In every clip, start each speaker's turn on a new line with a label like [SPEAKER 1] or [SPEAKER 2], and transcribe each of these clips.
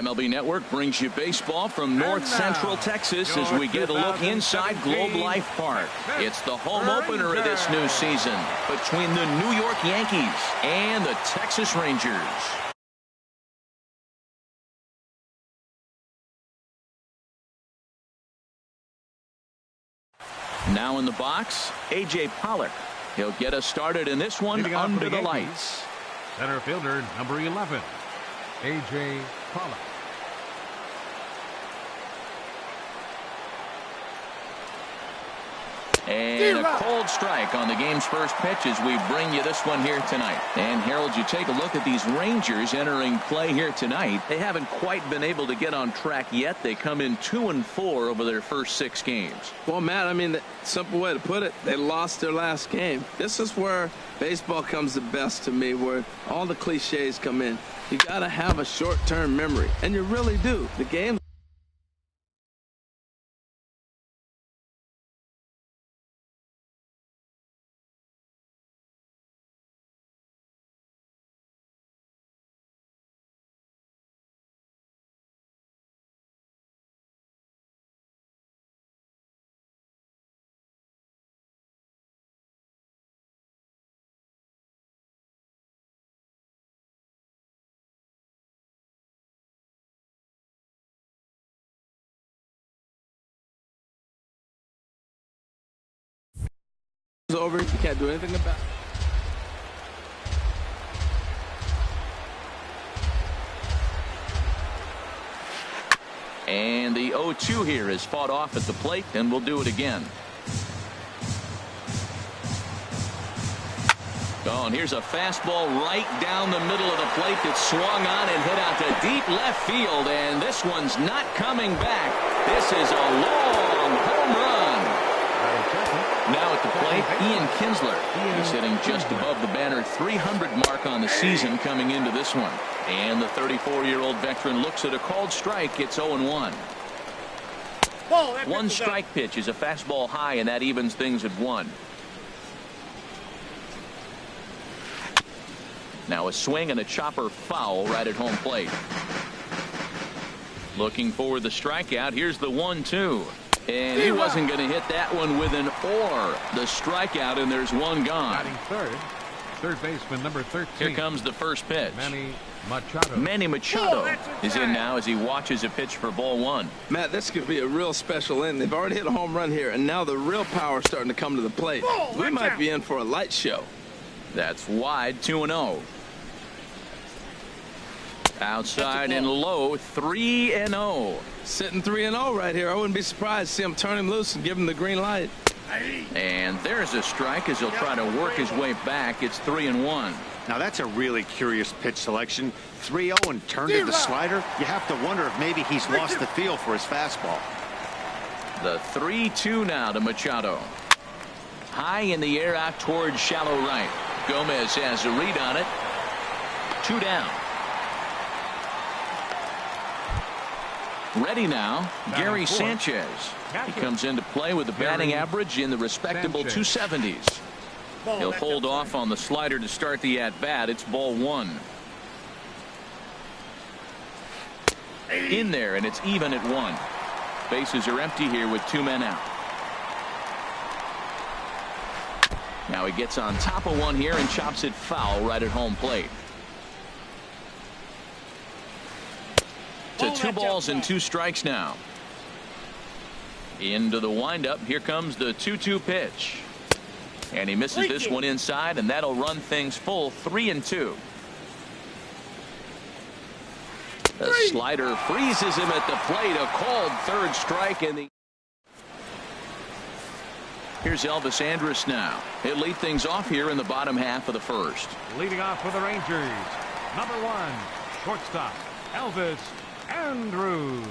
[SPEAKER 1] MLB Network brings you baseball from North Central Texas as we get a look inside Globe Life Park. It's the home opener of this new season between the New York Yankees and the Texas Rangers. Now in the box, A.J. Pollock. He'll get us started in this one under the lights.
[SPEAKER 2] Center fielder, number 11, A.J. Pollock.
[SPEAKER 1] And a cold strike on the game's first pitch as we bring you this one here tonight. And Harold, you take a look at these Rangers entering play here tonight. They haven't quite been able to get on track yet. They come in 2-4 over their first 6 games.
[SPEAKER 3] Well, Matt, I mean, the simple way to put it, they lost their last game. This is where baseball comes the best to me, where all the cliches come in. You got to have a short-term memory, and you really do. The game. Over. You can't do anything about it.
[SPEAKER 1] And the 0-2 here is fought off at the plate, and we'll do it again. Oh, and here's a fastball right down the middle of the plate that swung on and hit out to deep left field, and this one's not coming back. This is a long home run. Now at the plate, Ian Kinsler. He's hitting just above the banner 300 mark on the season coming into this one. And the 34-year-old veteran looks at a called strike. It's 0-1. One strike pitch is a fastball high, and that evens things at 1. Now a swing and a chopper foul right at home plate. Looking for the strikeout. Here's the 1-2. And he wasn't going to hit that one with an or. The strikeout, and there's one gone.
[SPEAKER 2] Batting third baseman number 13.
[SPEAKER 1] Here comes the first pitch.
[SPEAKER 2] Manny
[SPEAKER 1] Machado is in now as he watches a pitch for ball 1.
[SPEAKER 3] Matt, this could be a real special inning. They've already hit a home run here, and now the real power is starting to come to the plate. We might be in for a light show.
[SPEAKER 1] That's wide, 2-0. Outside and low, 3-0.
[SPEAKER 3] Sitting 3-0 right here. I wouldn't be surprised to see him turn him loose and give him the green light.
[SPEAKER 1] And there's a strike as he'll try to work his way back. It's 3-1.
[SPEAKER 4] Now that's a really curious pitch selection. 3-0 and turned to the slider. You have to wonder if maybe he's lost the feel for his fastball.
[SPEAKER 1] The 3-2 now to Machado. High in the air out towards shallow right. Gomez has a read on it. 2 down. Ready now, Gary Sanchez. He comes into play with a batting average in the respectable 270s. He'll hold off on the slider to start the at-bat. It's ball 1. In there, and it's even at 1. Bases are empty here with 2 men out. Now he gets on top of one here and chops it foul right at home plate. To 2 balls and 2 strikes now. Into the windup. Here comes the 2-2 pitch. And he misses this one inside, and that'll run things full 3-2. The slider freezes him at the plate. A called third strike in the. Here's Elvis Andrus now. He'll lead things off here in the bottom half of the first.
[SPEAKER 2] Leading off for the Rangers, number 1, shortstop, Elvis Andrus.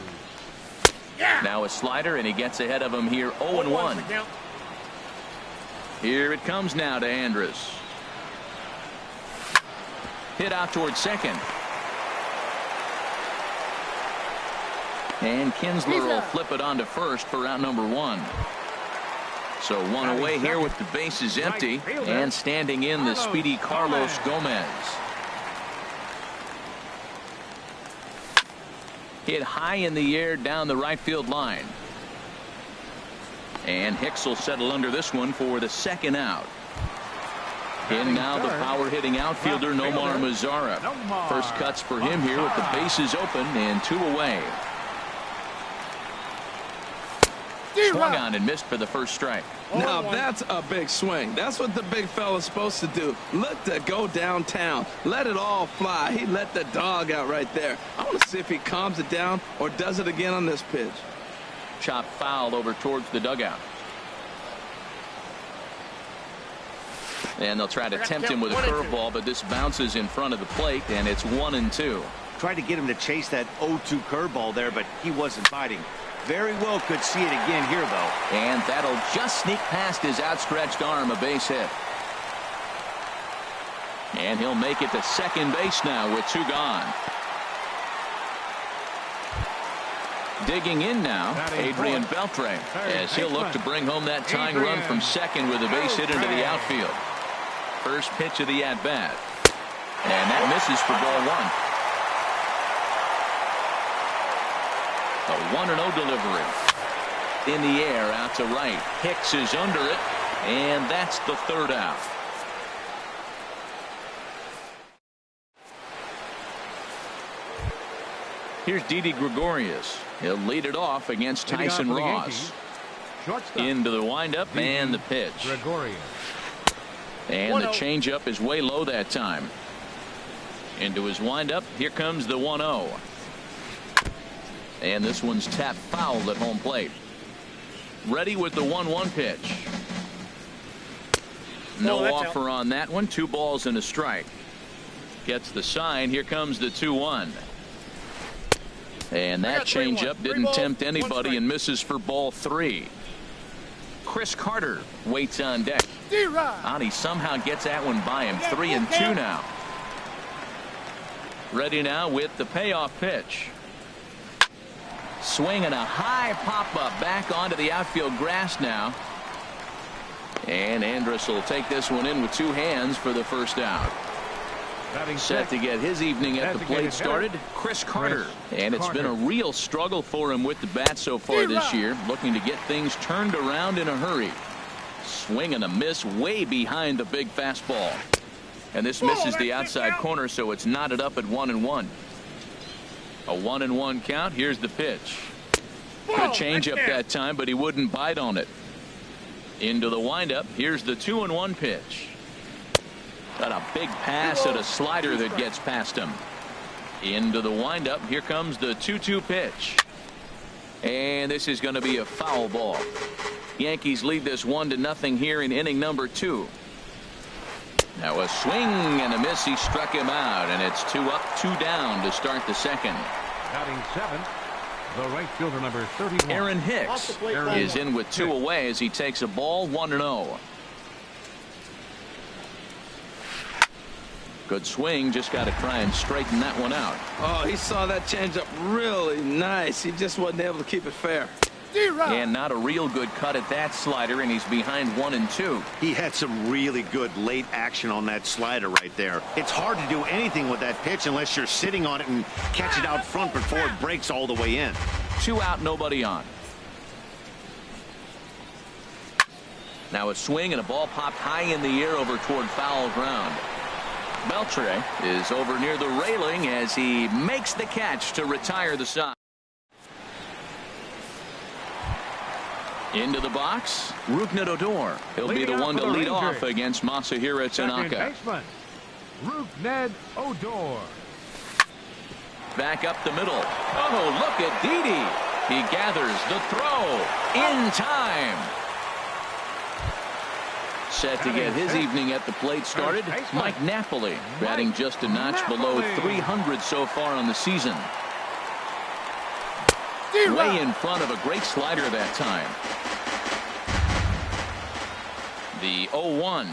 [SPEAKER 1] Now a slider, and he gets ahead of him here 0-1. Here it comes now to Andrus. Hit out towards second. And Kinsler will flip it on to first for out number 1. So 1 away here with the bases empty, and standing in the speedy Carlos Gomez. Hit high in the air down the right field line. And Hicks will settle under this one for the second out. In now the power hitting outfielder Nomar Mazara. First cuts for him here with the bases open and 2 away. Swung on and missed for the first strike.
[SPEAKER 3] Now that's a big swing. That's what the big fella's supposed to do. Look to go downtown. Let it all fly. He let the dog out right there. I want to see if he calms it down or does it again on this pitch.
[SPEAKER 1] Chop foul over towards the dugout. And they'll try to tempt him with a curveball, but this bounces in front of the plate, and it's 1-2.
[SPEAKER 4] Tried to get him to chase that 0-2 curveball there, but he wasn't biting. Very well could see it again here, though.
[SPEAKER 1] And that'll just sneak past his outstretched arm, a base hit. And he'll make it to second base now with 2 gone. Digging in now, Adrian Beltre, as he'll look to bring home that tying run from second with a base hit into the outfield. First pitch of the at-bat. And that misses for ball 1. A 1-0 delivery. In the air out to right. Hicks is under it, and that's the third out. Here's Didi Gregorius. He'll lead it off against Tyson Ross. Into the windup and the pitch. And the changeup is way low that time. Into his windup. Here comes the 1-0. And this one's tapped foul at home plate. Ready with the 1-1 pitch. No offer on that one. 2 balls and a strike. Gets the sign. Here comes the 2-1. And that changeup didn't tempt anybody and misses for ball 3. Chris Carter waits on deck. He somehow gets that one by him. 3-2 now. Ready now with the payoff pitch. Swinging a high pop-up back onto the outfield grass now. And Andrus will take this one in with 2 hands for the first out. Set to get his evening at the plate started, Chris Carter. And it's been a real struggle for him with the bat so far this year, looking to get things turned around in a hurry. Swing and a miss way behind the big fastball. And this misses the outside corner, so it's knotted up at 1-1. A 1-1 count. Here's the pitch. Good changeup that time, but he wouldn't bite on it. Into the windup. Here's the 2-1 pitch. Got a big pass at a slider that gets past him. Into the windup. Here comes the 2-2 pitch. And this is going to be a foul ball. Yankees lead this 1-0 here in inning number 2. Now a swing and a miss. He struck him out, and it's 2 up, 2 down to start the second.
[SPEAKER 2] Batting 7, the right fielder number 31.
[SPEAKER 1] Aaron Hicks is in with 2 away as he takes a ball. 1-0. Good swing. Just got to try and straighten that one out.
[SPEAKER 3] Oh, he saw that changeup really nice. He just wasn't able to keep it fair.
[SPEAKER 1] And not a real good cut at that slider, and he's behind 1-2.
[SPEAKER 4] He had some really good late action on that slider right there. It's hard to do anything with that pitch unless you're sitting on it and catch it out front before it breaks all the way in.
[SPEAKER 1] 2 out, nobody on. Now a swing and a ball popped high in the air over toward foul ground. Beltre is over near the railing as he makes the catch to retire the side. Into the box, Rougned Odor. He'll be the one to lead off against Masahiro Tanaka.
[SPEAKER 2] Rougned Odor.
[SPEAKER 1] Back up the middle. Oh, look at Didi. He gathers the throw in time. Set to get his evening at the plate started, Mike Napoli, batting just a notch below 300 so far on the season. Way in front of a great slider that time. The 0-1.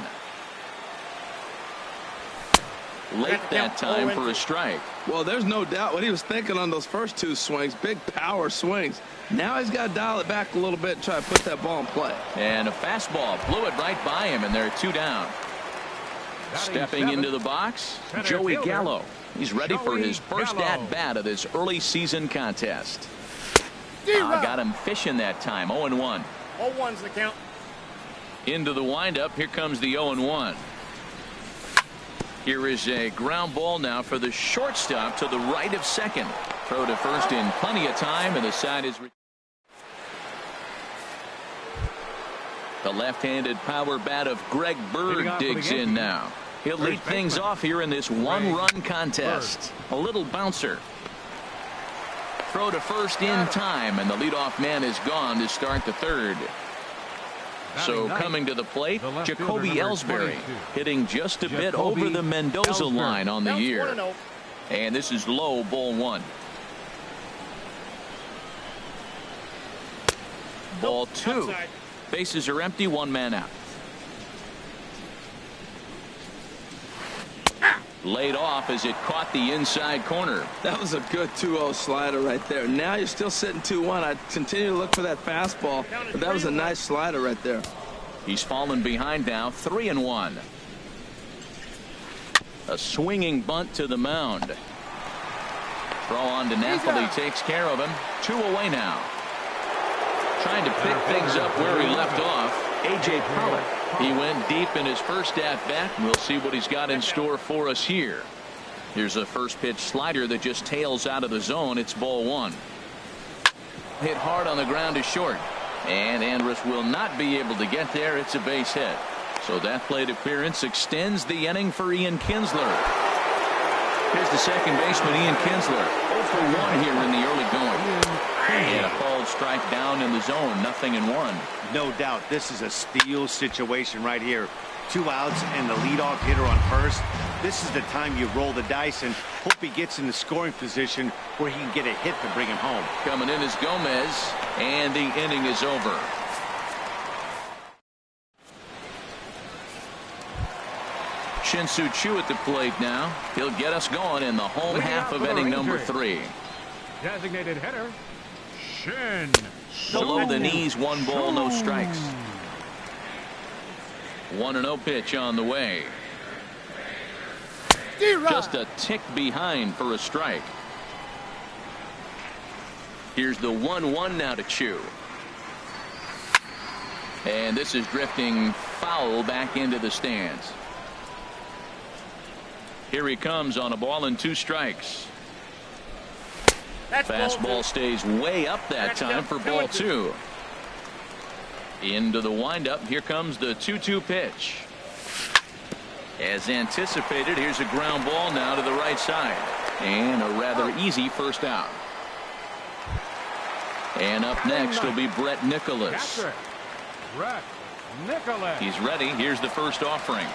[SPEAKER 1] Late that time for a strike.
[SPEAKER 3] Well, there's no doubt what he was thinking on those first 2 swings. Big power swings. Now he's got to dial it back a little bit and try to put that ball in play.
[SPEAKER 1] And a fastball blew it right by him, and they're 2 down. Stepping into the box, Joey Gallo. He's ready for his first at-bat of this early season contest. Got him fishing that time. 0-1.
[SPEAKER 5] 0-1's the count.
[SPEAKER 1] Into the windup. Here comes the 0-1. Here is a ground ball now for the shortstop to the right of second. Throw to first in plenty of time, and the side is. The left-handed power bat of Greg Bird digs in now. He'll lead things off here in this one-run contest. A little bouncer. Throw to first in time, and the leadoff man is gone to start the third. So coming to the plate, Jacoby Ellsbury hitting just a bit over the Mendoza line on the year. And this is low, ball one. Ball two. Bases are empty, one man out. Laid off as it caught the inside corner.
[SPEAKER 3] That was a good 2-0 slider right there. Now you're still sitting 2-1. I'd continue to look for that fastball, but that was a nice slider right there.
[SPEAKER 1] He's fallen behind now, 3-1. A swinging bunt to the mound. Throw on to Napoli takes care of him. 2 away now. Trying to pick things up where he left off. A.J. Pollock. He went deep in his first at-bat. We'll see what he's got in store for us here. Here's a first pitch slider that just tails out of the zone. It's ball one. Hit hard on the ground to short. And Andrus will not be able to get there. It's a base hit. So that plate appearance extends the inning for Ian Kinsler. Here's the second baseman, Ian Kinsler. 0 for 1 here in the early going. And a called strike down in the zone. 0-1.
[SPEAKER 4] No doubt this is a steal situation right here. 2 outs and the leadoff hitter on first. This is the time you roll the dice and hope he gets in the scoring position where he can get a hit to bring him home.
[SPEAKER 1] Coming in is Gomez, and the inning is over. Shin-Soo Choo at the plate now. He'll get us going in the home half of inning number 3.
[SPEAKER 2] Designated hitter, Shin.
[SPEAKER 1] Below the knees, 1 ball, no strikes. 1-0 pitch on the way. Just a tick behind for a strike. Here's the 1-1 now to Choo. And this is drifting foul back into the stands. Here he comes on a ball and 2 strikes. Fastball stays way up that time for ball 2. Into the windup. Here comes the 2-2 pitch. As anticipated, here's a ground ball now to the right side. And a rather easy first out. And up next will be Brett Nicholas.
[SPEAKER 2] Brett Nicholas.
[SPEAKER 1] He's ready. Here's the first offering.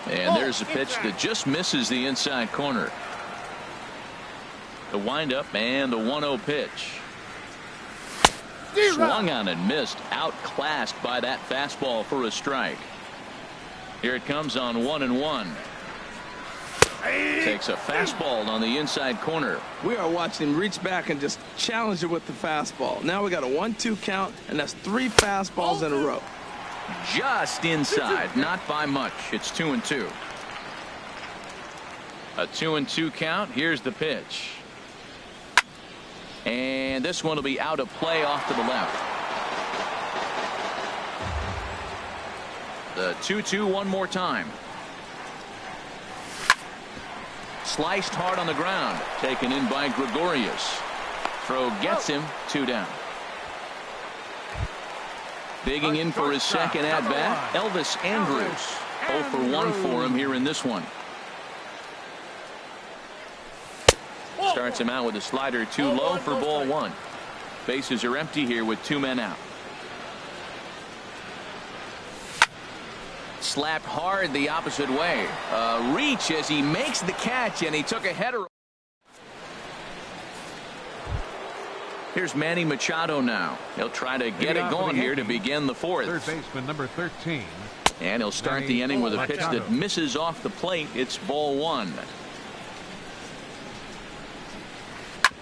[SPEAKER 1] And there's a pitch that just misses the inside corner. The windup and the 1-0 pitch. Swung on and missed. Outclassed by that fastball for a strike. Here it comes on 1-1. Takes a fastball on the inside corner.
[SPEAKER 3] We are watching him reach back and just challenge it with the fastball. Now we got a 1-2 count, and that's 3 fastballs in a row.
[SPEAKER 1] Just inside, not by much. It's 2-2. A 2-2 count. Here's the pitch. And this one will be out of play off to the left. The 2-2 one more time. Sliced hard on the ground. Taken in by Gregorius. Throw gets him. 2 down. Digging in for his second at-bat, Elvis Andrus. 0 for 1 for him here in this one. Starts him out with a slider too low for ball 1. Bases are empty here with 2 men out. Slapped hard the opposite way. Reach as he makes the catch, and he took a header. Here's Manny Machado now. He'll try to get it going here to begin the 4th.
[SPEAKER 2] Third baseman number 13.
[SPEAKER 1] And he'll start the inning with a pitch that misses off the plate. It's ball 1.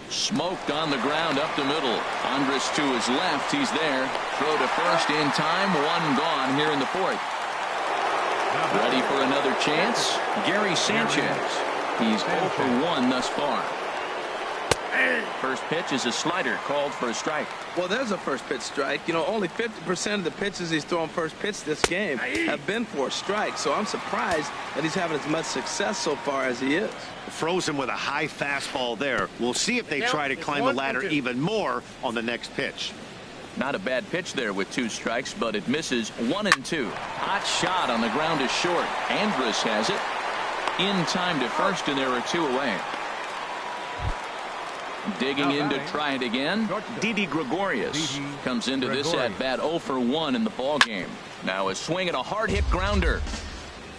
[SPEAKER 1] Smoked on the ground up the middle. Andrus to his left. He's there. Throw to first in time. 1 gone here in the 4th. Ready for another chance? Gary Sanchez. He's 0 for 1 thus far. First pitch is a slider called for a strike.
[SPEAKER 3] Well, there's a first pitch strike. You know, only 50% of the pitches he's throwing first pitch this game have been for a strike. So I'm surprised that he's having as much success so far as he is.
[SPEAKER 4] Throws him with a high fastball there. We'll see if they try to climb the ladder even more on the next pitch.
[SPEAKER 1] Not a bad pitch there with 2 strikes, but it misses 1 and 2. Hot shot on the ground is short. Andrus has it. In time to first, and there are 2 away. Digging in to try it again. Didi Gregorius comes into this at bat 0 for 1 in the ball game. Now a swing and a hard hit grounder.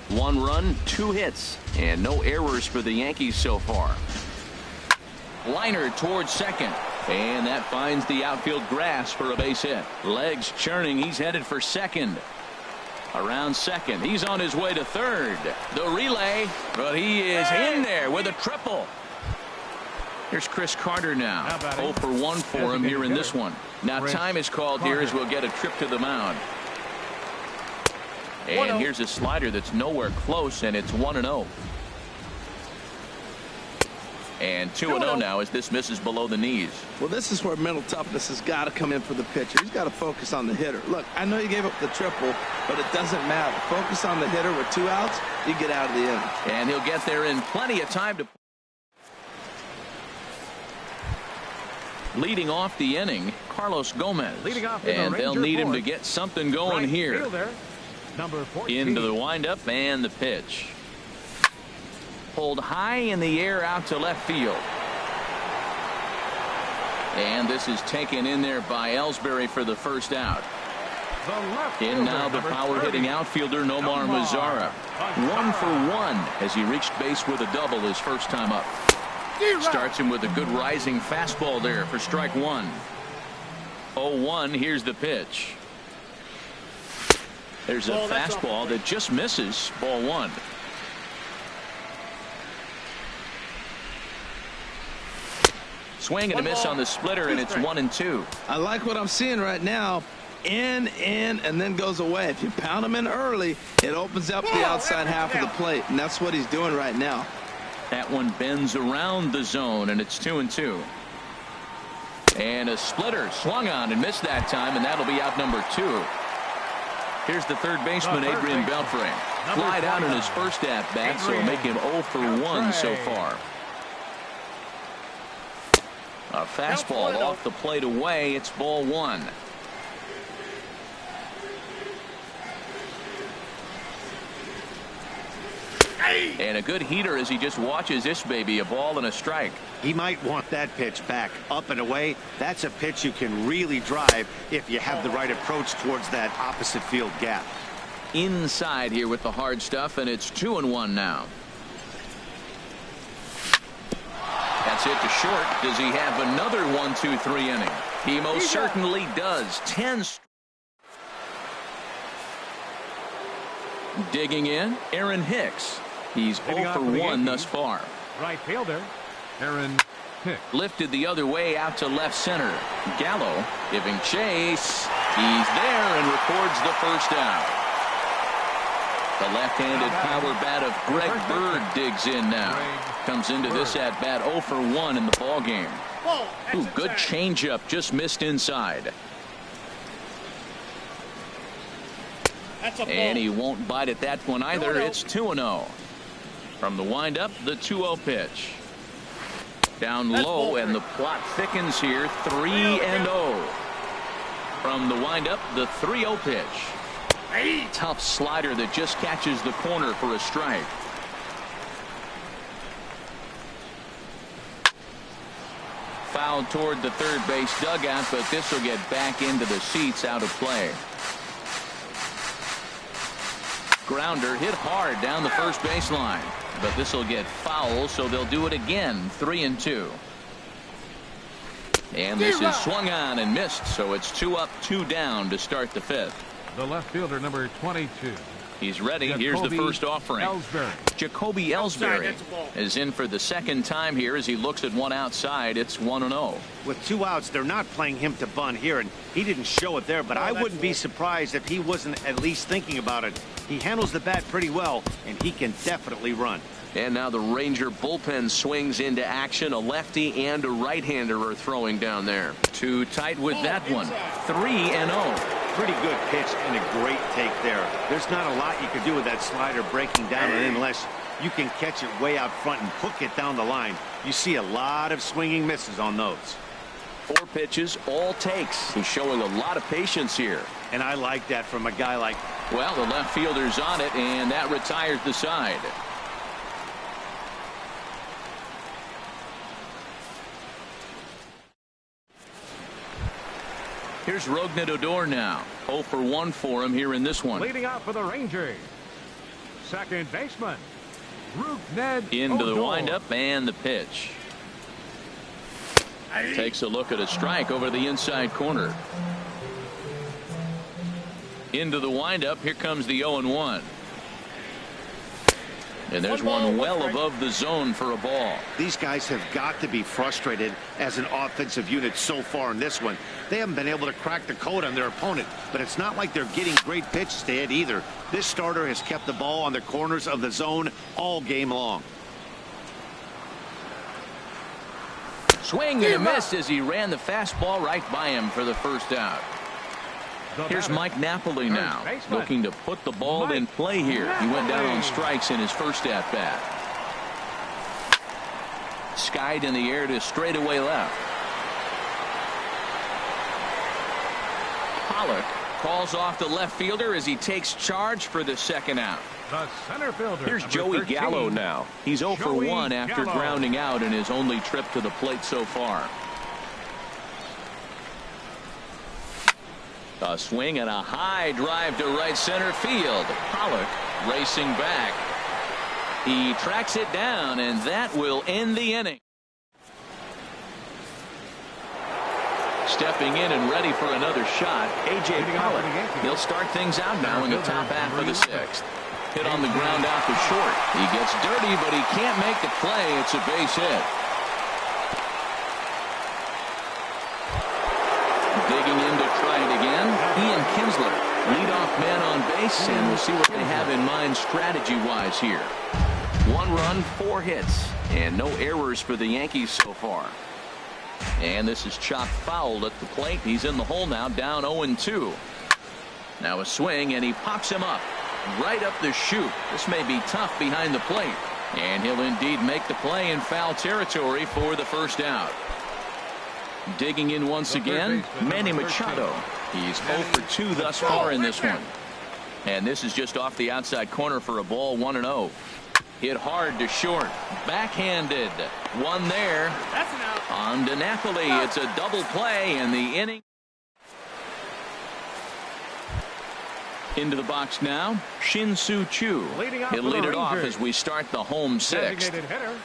[SPEAKER 1] 1 run, 2 hits, and no errors for the Yankees so far. Liner towards second, and that finds the outfield grass for a base hit. Legs churning, he's headed for second. Around second, he's on his way to third. The relay, but he is in there with a triple. Here's Chris Carter now. 0 for 1 for him here in this one. Now time is called here as we'll get a trip to the mound. And here's a slider that's nowhere close, and it's 1-0. And 2-0 now as this misses below the knees.
[SPEAKER 3] Well, this is where mental toughness has got to come in for the pitcher. He's got to focus on the hitter. Look, I know you gave up the triple, but it doesn't matter. Focus on the hitter. With 2 outs, you get out of the inning.
[SPEAKER 1] And he'll get there in plenty of time to. Leading off the inning, Carlos Gomez. And they'll need him to get something going here. Into the windup and the pitch. Pulled high in the air out to left field. And this is taken in there by Ellsbury for the first out. In now the power hitting outfielder Nomar Mazara. 1 for 1 as he reached base with a double his first time up. Starts him with a good rising fastball there for strike 1. 0-1. Here's the pitch. There's a fastball that just misses. Ball 1. Swing and a miss on the splitter, and it's 1-2.
[SPEAKER 3] I like what I'm seeing right now. In, and then goes away. If you pound him in early, it opens up the outside half of the plate, and that's what he's doing right now.
[SPEAKER 1] That one bends around the zone, and it's 2-2. And a splitter swung on and missed that time, and that'll be out number 2. Here's the third baseman, Adrian Beltre. Flied out in his first at-bat, so make him 0 for 1 so far. A fastball off the plate away. It's ball 1. And a good heater as he just watches this baby, a ball and a strike.
[SPEAKER 4] He might want that pitch back up and away. That's a pitch you can really drive if you have the right approach towards that opposite field gap.
[SPEAKER 1] Inside here with the hard stuff, and it's 2-1 now. That's it to short. Does he have another 1-2-3 inning? He most certainly does. 10. Digging in, Aaron Hicks. He's 0 for 1 thus far.
[SPEAKER 2] Right fielder, Aaron Hicks.
[SPEAKER 1] Lifted the other way out to left center. Gallo giving chase. He's there and records the first out. The left-handed power bat of Greg Bird digs in now. Comes into this at bat 0 for 1 in the ball game. Ooh, good changeup, just missed inside. And he won't bite at that one either. It's 2-0. From the windup, the 2-0 pitch. Down low, and the plot thickens here. 3-0. From the windup, the 3-0 pitch. Tough slider that just catches the corner for a strike. Fouled toward the third base dugout, but this will get back into the seats, out of play. Grounder hit hard down the first baseline, but this will get foul, so they'll do it again. 3-2. And this is swung on and missed, so it's 2 up, 2 down to start the 5th.
[SPEAKER 2] The left fielder, number 22,
[SPEAKER 1] He's ready. Here's the first offering. Jacoby Ellsbury is in for the second time here as he looks at one outside. It's 1-0.
[SPEAKER 4] With 2 outs, they're not playing him to bunt here, and he didn't show it there, but I wouldn't be surprised if he wasn't at least thinking about it. He handles the bat pretty well, and he can definitely run.
[SPEAKER 1] And now the Ranger bullpen swings into action. A lefty and a right-hander are throwing down there. Too tight with that one. 3-0.
[SPEAKER 4] Pretty good pitch and a great take there. There's not a lot you can do with that slider breaking down unless you can catch it way out front and hook it down the line. You see a lot of swinging misses on those.
[SPEAKER 1] 4 pitches, all takes. He's showing a lot of patience here.
[SPEAKER 4] And I like that from a guy like...
[SPEAKER 1] Well, the left fielder's on it, and that retires the side. Here's Rougned Odor now. 0 for 1 for him here in this one.
[SPEAKER 2] Leading out for the Rangers, second baseman, Rougned
[SPEAKER 1] Into the
[SPEAKER 2] Odor.
[SPEAKER 1] windup and the pitch. Takes a look at a strike over the inside corner. Into the windup. Here comes the 0-1. And there's one well above the zone for a ball.
[SPEAKER 4] These guys have got to be frustrated as an offensive unit so far in this one. They haven't been able to crack the code on their opponent, but it's not like they're getting great pitches to hit either. This starter has kept the ball on the corners of the zone all game long.
[SPEAKER 1] Swing and a miss as he ran the fastball right by him for the first out. Here's Mike Napoli now, looking to put the ball in play here. He went down on strikes in his first at-bat. Skied in the air to straightaway left. Pollock calls off the left fielder as he takes charge for the second out.
[SPEAKER 2] The center fielder.
[SPEAKER 1] Here's Joey
[SPEAKER 2] 13.
[SPEAKER 1] Gallo now. He's 0 for 1 after grounding out in his only trip to the plate so far. A swing and a high drive to right center field. Pollock racing back. He tracks it down, and that will end the inning. Stepping in and ready for another shot, A.J. Pollock. He'll start things out now in the top half of the 6th. Hit on the ground out to short. He gets dirty, but he can't make the play. It's a base hit. Digging in to try it again, Ian Kinsler, leadoff man on base, and we'll see what they have in mind strategy-wise here. 1 run, 4 hits, and no errors for the Yankees so far. And this is chopped foul at the plate. He's in the hole now, down 0-2. Now a swing, and he pops him up, right up the chute. This may be tough behind the plate, and he'll indeed make the play in foul territory for the first out. Digging in once again, Manny Machado. He's 0 for 2 thus far in this one. And this is just off the outside corner for a ball, 1-0. Hit hard to short. Backhanded. One there.
[SPEAKER 5] That's an out.
[SPEAKER 1] On to Napoli. It's a double play, and the inning. Into the box now, Shin-Soo Choo. He'll lead it off as we start the home 6th.
[SPEAKER 2] Designated hitter,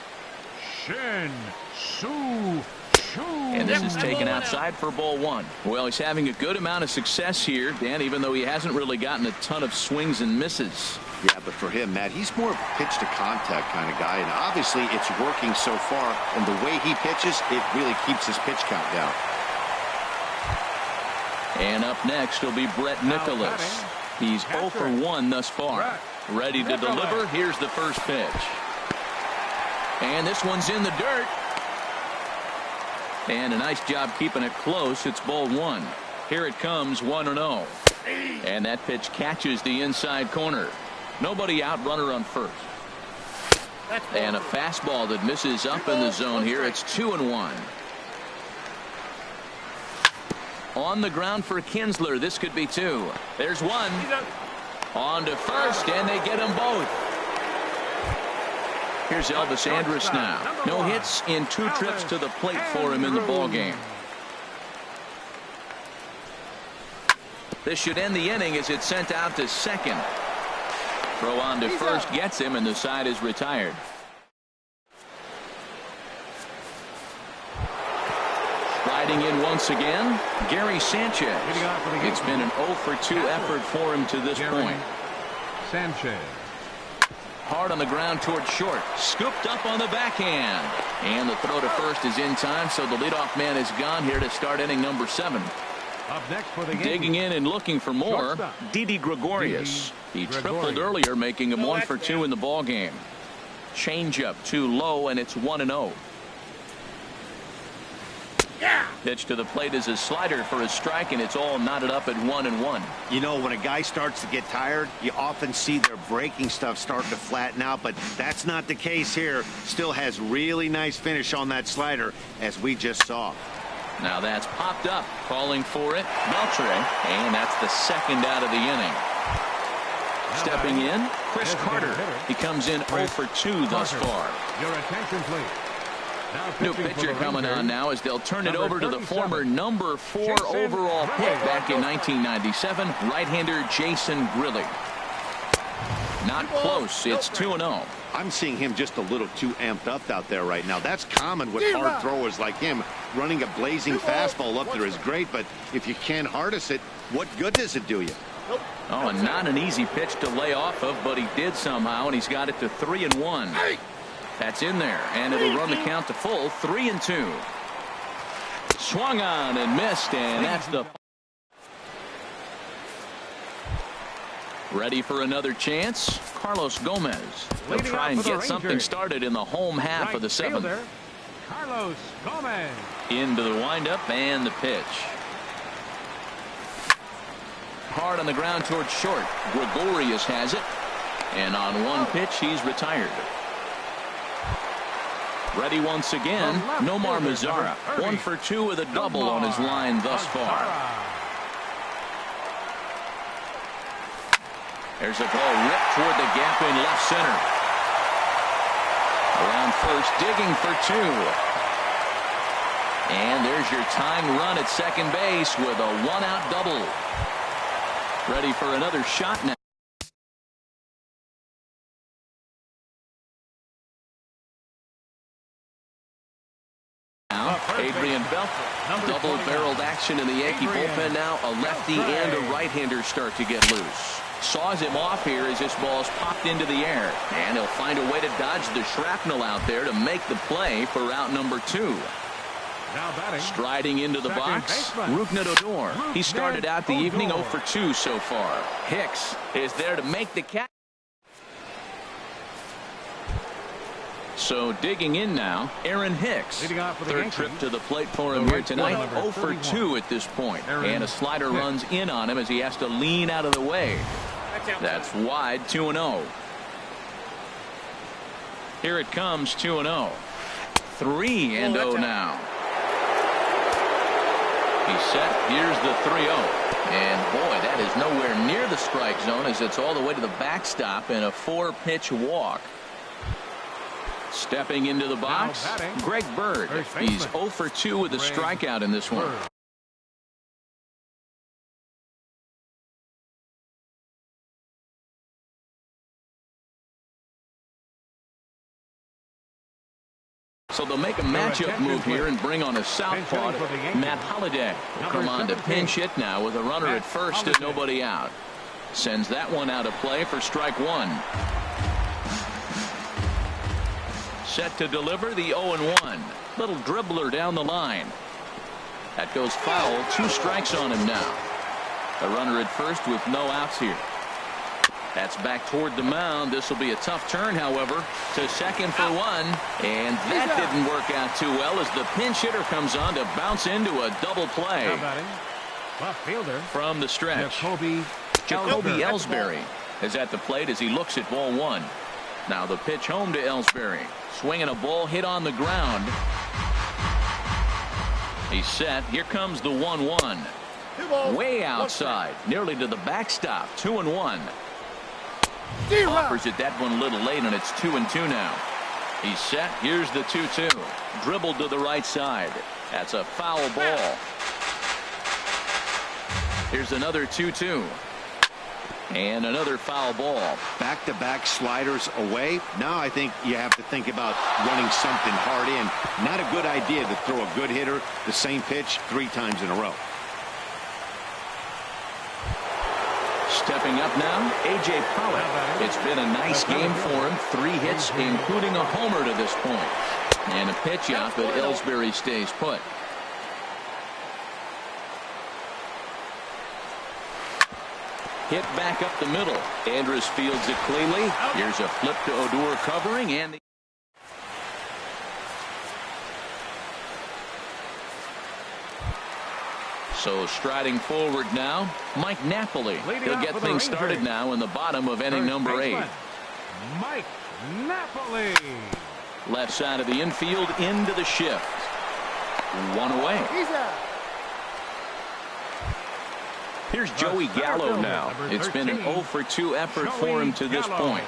[SPEAKER 2] Shin-Soo Choo.
[SPEAKER 1] And this is taken outside for ball 1. Well, he's having a good amount of success here, Dan, even though he hasn't really gotten a ton of swings and misses.
[SPEAKER 4] Yeah, but for him, Matt, he's more of a pitch to contact kind of guy, and obviously it's working so far, and the way he pitches, it really keeps his pitch count down.
[SPEAKER 1] And up next will be Brett Nicholas. He's 0 for 1 thus far. Ready to deliver. Here's the first pitch. And this one's in the dirt. And a nice job keeping it close. It's ball 1. Here it comes, 1-0. And that pitch catches the inside corner. Nobody out, runner on first. And a fastball that misses up in the zone here. It's 2-1. On the ground for Kinsler. This could be 2. There's 1. On to first, and they get them both. Here's Elvis Andrus now. No hits in 2 trips to the plate for him in the ballgame. This should end the inning as it's sent out to second. Throw on to first gets him, and the side is retired. Riding in once again, Gary Sanchez. It's been an 0 for 2 effort for him to this point.
[SPEAKER 2] Sanchez.
[SPEAKER 1] Hard on the ground towards short. Scooped up on the backhand. And the throw to first is in time, so the leadoff man is gone here to start inning number 7.
[SPEAKER 2] Up next for the
[SPEAKER 1] Digging in and looking for more, Didi Gregorius. He tripled earlier, making him 1 for 2 in the ball game. Changeup too low, and it's 1-0. Pitch to the plate is a slider for a strike, and it's all knotted up at 1-1.
[SPEAKER 4] You know, when a guy starts to get tired, you often see their breaking stuff starting to flatten out, but that's not the case here. Still has really nice finish on that slider, as we just saw.
[SPEAKER 1] Now that's popped up, calling for it, Beltre, and that's the second out of the inning. Stepping in, Chris Carter. He comes in 0 for 2 thus far.
[SPEAKER 2] Your attention, please.
[SPEAKER 1] New pitcher coming on now as they'll turn it over to the former number 4 overall pick back in 1997, right-hander Jason Grilli. Not close. It's 2-0.
[SPEAKER 4] I'm seeing him just a little too amped up out there right now. That's common with hard throwers like him. Running a blazing fastball up there is great, but if you can't harness it, what good does it do you?
[SPEAKER 1] Oh, and not an easy pitch to lay off of, but he did somehow, and he's got it to 3-1. That's in there, and it'll run the count to full, 3-2. Swung on and missed, and that's the... Ready for another chance? Carlos Gomez. They'll try and get something started in the home half of the 7th.
[SPEAKER 2] Carlos Gomez.
[SPEAKER 1] Into the windup and the pitch. Hard on the ground towards short. Gregorius has it. And on one pitch, he's retired. Ready once again, Nomar Mazara. 1 for 2 with a double on his line thus far. There's a ball ripped toward the gap in left center. Around first, digging for 2. And there's your tying run at second base with a 1-out double. Ready for another shot now. Adrian Beltre. Double-barreled action in the Yankee bullpen now. A lefty and a right-hander start to get loose. Saws him off here as this ball's popped into the air. And he'll find a way to dodge the shrapnel out there to make the play for out number 2.
[SPEAKER 2] Now batting.
[SPEAKER 1] Striding into the box, Rougned Odor. He started out the evening 0 for 2 so far. Hicks is there to make the catch. So digging in now, Aaron Hicks. Third trip to the plate for him here tonight. 0 for 2 at this point. And a slider runs in on him as he has to lean out of the way. That's wide, 2-0. Here it comes, 2-0. 3-0 now. He's set. Here's the 3-0. And boy, that is nowhere near the strike zone as it's all the way to the backstop and a 4-pitch walk. Stepping into the box, Greg Bird. He's 0 for 2 with a strikeout in this one. So they'll make a matchup move here and bring on a southpaw. Matt Holliday will come on to pinch hit now with a runner at first and nobody out. Sends that one out of play for strike 1. Set to deliver the 0-1. Little dribbler down the line. That goes foul. 2 strikes on him now. A runner at first with no outs here. That's back toward the mound. This will be a tough turn, however, to second for 1. And that didn't work out too well as the pinch hitter comes on to bounce into a double play.
[SPEAKER 2] Left fielder
[SPEAKER 1] from the stretch. Jacoby Ellsbury is at the plate as he looks at ball 1. Now the pitch home to Ellsbury. Swinging a ball hit on the ground. He's set. Here comes the 1-1. Way outside. Nearly to the backstop. 2-1. Offers it that one a little late, and it's 2-2 now. He's set. Here's the 2-2. Dribbled to the right side. That's a foul ball. Here's another 2-2. And another foul ball.
[SPEAKER 4] Back-to-back sliders away. Now I think you have to think about running something hard in. Not a good idea to throw a good hitter the same pitch 3 times in a row.
[SPEAKER 1] Stepping up now, A.J. Pollock. It's been a nice game for him. 3 hits, including a homer to this point. And a pitch out, but Ellsbury stays put. Hit back up the middle. Andrus fields it cleanly. Here's a flip to Odor covering, and so striding forward now, Mike Napoli. He'll get things started now in the bottom of inning number 8.
[SPEAKER 2] Mike Napoli.
[SPEAKER 1] Left side of the infield into the shift. 1 away. Here's Joey Gallo now. It's been an 0 for 2 effort for him to this point.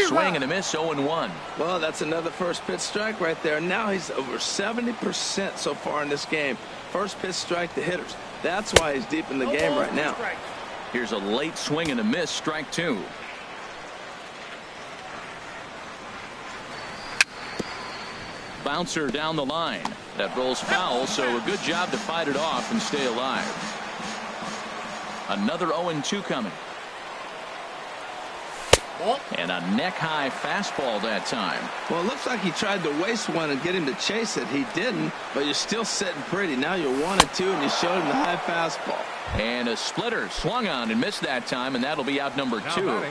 [SPEAKER 1] Swing and a miss, 0-1.
[SPEAKER 3] Well, that's another first pitch strike right there. Now he's over 70% so far in this game. First pitch strike to hitters. That's why he's deep in the game right now.
[SPEAKER 1] Here's a late swing and a miss, strike 2. Bouncer down the line. That rolls foul, so a good job to fight it off and stay alive. Another 0-2 coming. And a neck-high fastball that time.
[SPEAKER 3] Well, it looks like he tried to waste one and get him to chase it. He didn't, but you're still sitting pretty. Now you're 1-2, and you showed him the high fastball.
[SPEAKER 1] And a splitter swung on and missed that time, and that'll be out number 2.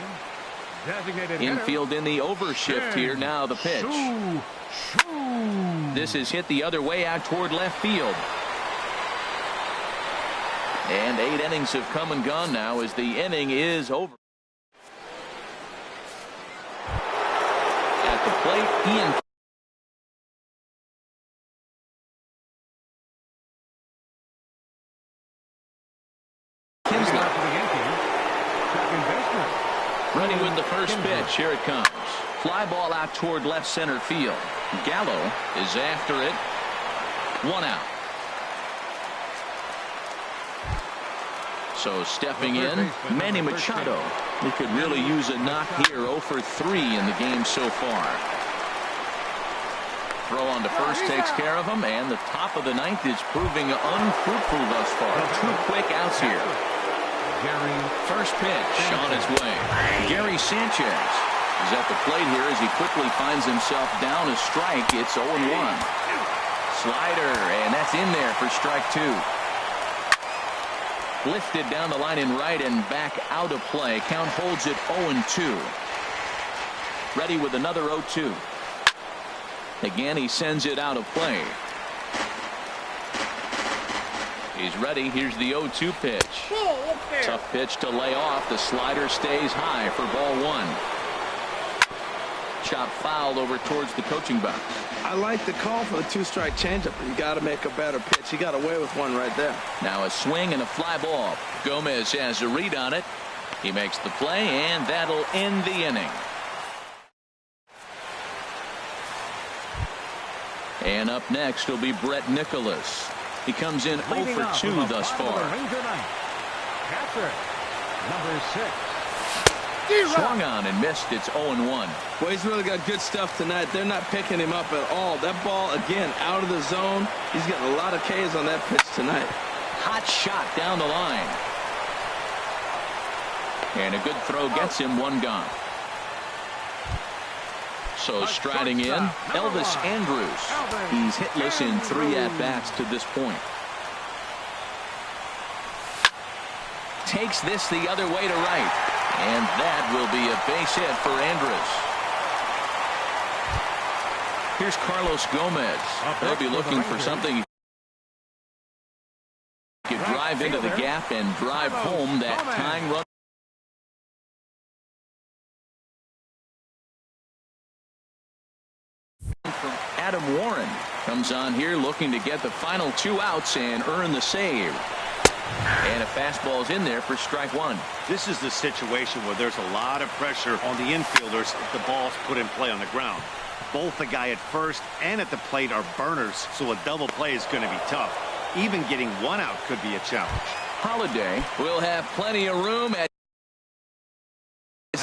[SPEAKER 1] Infield in the overshift here. Now the pitch. This is hit the other way out toward left field. And 8 innings have come and gone now as the inning is over. At the plate, Ian. Running with the first pitch. Here it comes. Fly ball out toward left center field. Gallo is after it. 1 out. So stepping in, Manny Machado. He could really use a knock here. 0 for 3 in the game so far. Throw on to first takes care of him, and the top of the 9th is proving unfruitful thus far. 2 quick outs here. First pitch on its way. Gary Sanchez is at the plate here as he quickly finds himself down a strike. It's 0-1. Slider, and that's in there for strike 2. Lifted down the line in right and back out of play. Count holds it 0-2. Ready with another 0-2. Again, he sends it out of play. He's ready. Here's the 0-2 pitch. Tough pitch to lay off. The slider stays high for ball 1. Chop fouled over towards the coaching box.
[SPEAKER 3] I like the call for the 2-strike changeup, but you got to make a better pitch. He got away with one right there.
[SPEAKER 1] Now a swing and a fly ball. Gomez has a read on it. He makes the play, and that'll end the inning. And up next will be Brett Nicholas. He comes in 0 for 2 thus far.
[SPEAKER 2] Number 6.
[SPEAKER 1] Swung on and missed. It's 0-1.
[SPEAKER 3] Well, he's really got good stuff tonight. They're not picking him up at all. That ball, again, out of the zone. He's getting a lot of Ks on that pitch tonight.
[SPEAKER 1] Hot shot down the line. And a good throw gets him 1 gone. So striding in, Elvis Andrus. He's hitless in 3 at-bats to this point. Takes this the other way to right. And that will be a base hit for Andrus. Here's Carlos Gomez. They'll be looking for something. He could drive into the gap and drive home that tying run. Adam Warren comes on here looking to get the final 2 outs and earn the save. And a fastball's in there for strike 1.
[SPEAKER 4] This is the situation where there's a lot of pressure on the infielders if the ball's put in play on the ground. Both the guy at first and at the plate are burners, so a double play is going to be tough. Even getting 1 out could be a challenge.
[SPEAKER 1] Holiday will have plenty of room as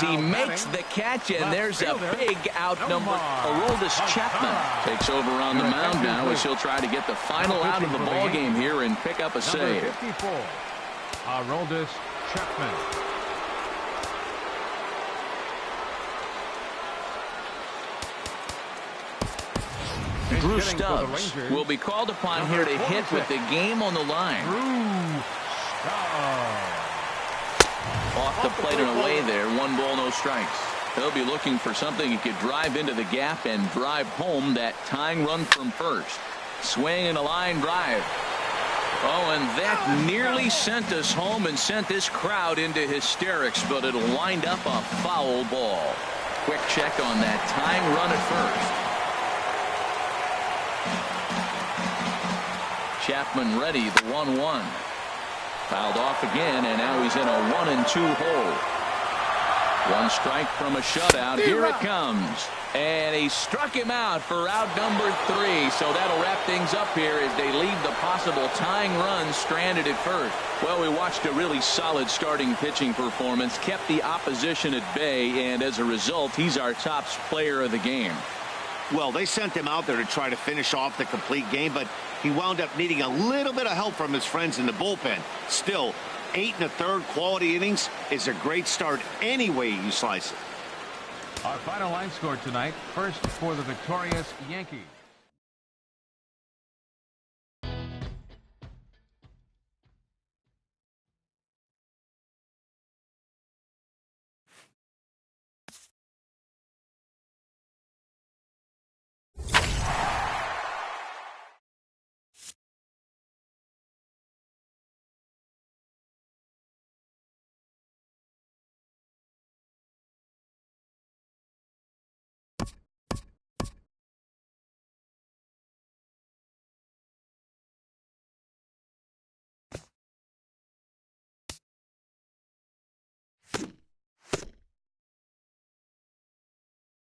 [SPEAKER 1] he makes the catch, and there's a big out number. Aroldis Chapman takes over on the mound now as he'll try to get the final out of the ball game here and pick up a save.
[SPEAKER 2] 54, Aroldis Chapman.
[SPEAKER 1] Drew Stubbs will be called upon here to hit with the game on the line. Off the plate and away there. 1 ball, no strikes. He'll be looking for something he could drive into the gap and drive home that tying run from first. Swing and a line drive. Oh, and that nearly sent us home and sent this crowd into hysterics, but it'll wind up a foul ball. Quick check on that tying run at first. Chapman ready, the 1-1. Fouled off again, and now he's in a 1-2 hole. 1 strike from a shutout. Here it comes. And he struck him out for out number 3. So that'll wrap things up here as they leave the possible tying run stranded at first. Well, we watched a really solid starting pitching performance, kept the opposition at bay, and as a result, he's our top player of the game.
[SPEAKER 4] Well, they sent him out there to try to finish off the complete game, but he wound up needing a little bit of help from his friends in the bullpen. Still, 8 1/3 quality innings is a great start any way you slice it.
[SPEAKER 2] Our final line score tonight, first for the victorious Yankees.